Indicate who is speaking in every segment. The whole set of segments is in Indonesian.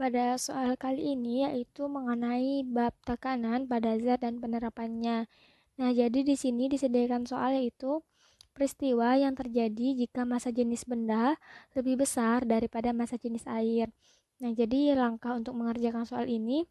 Speaker 1: pada soal kali ini yaitu mengenai bab tekanan pada zat dan penerapannya. Nah, jadi di sini disediakan soal yaitu peristiwa yang terjadi jika massa jenis benda lebih besar daripada massa jenis air. Nah, jadi langkah untuk mengerjakan soal ini,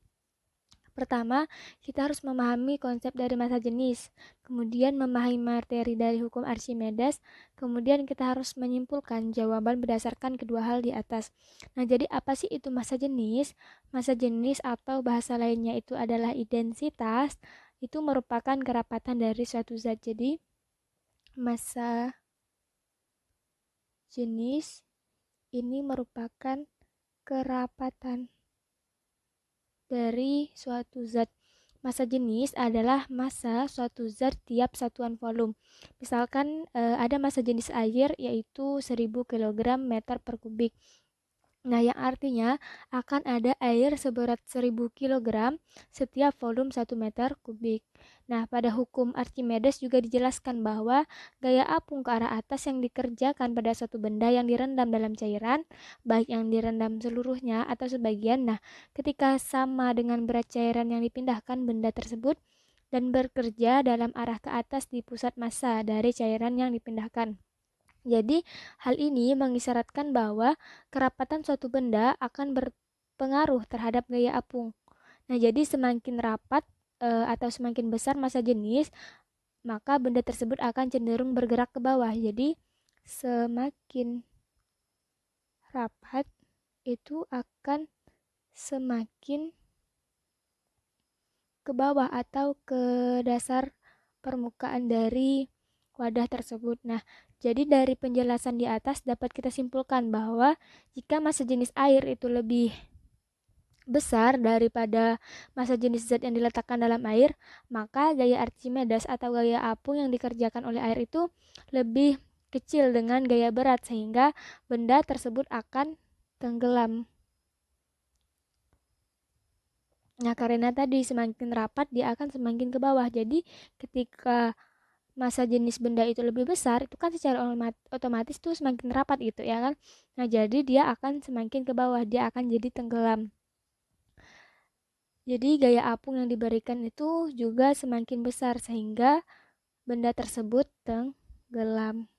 Speaker 1: pertama, kita harus memahami konsep dari massa jenis, kemudian memahami materi dari hukum Archimedes, kemudian kita harus menyimpulkan jawaban berdasarkan kedua hal di atas. Nah, jadi apa sih itu massa jenis? Massa jenis atau bahasa lainnya itu adalah intensitas, itu merupakan kerapatan dari suatu zat. Jadi, massa jenis ini merupakan kerapatan dari suatu zat. Massa jenis adalah massa suatu zat tiap satuan volume. Misalkan ada massa jenis air yaitu 1000 kg meter per kubik. Nah, yang artinya akan ada air seberat 1000 kg setiap volume 1 meter kubik. Nah, pada hukum Archimedes juga dijelaskan bahwa gaya apung ke arah atas yang dikerjakan pada suatu benda yang direndam dalam cairan, baik yang direndam seluruhnya atau sebagian, nah, ketika sama dengan berat cairan yang dipindahkan benda tersebut dan bekerja dalam arah ke atas di pusat massa dari cairan yang dipindahkan. Jadi, hal ini mengisyaratkan bahwa kerapatan suatu benda akan berpengaruh terhadap gaya apung. Nah, jadi semakin rapat atau semakin besar massa jenis, maka benda tersebut akan cenderung bergerak ke bawah. Jadi, semakin rapat itu akan semakin ke bawah atau ke dasar permukaan dari wadah tersebut. Nah, jadi dari penjelasan di atas dapat kita simpulkan bahwa jika massa jenis air itu lebih besar daripada massa jenis zat yang diletakkan dalam air, maka gaya Archimedes atau gaya apung yang dikerjakan oleh air itu lebih kecil dengan gaya berat sehingga benda tersebut akan tenggelam. Nah, karena tadi semakin rapat dia akan semakin ke bawah. Jadi, ketika massa jenis benda itu lebih besar, itu kan secara otomatis tuh semakin rapat gitu ya kan. Nah, jadi dia akan semakin ke bawah, dia akan jadi tenggelam. Jadi gaya apung yang diberikan itu juga semakin besar sehingga benda tersebut tenggelam.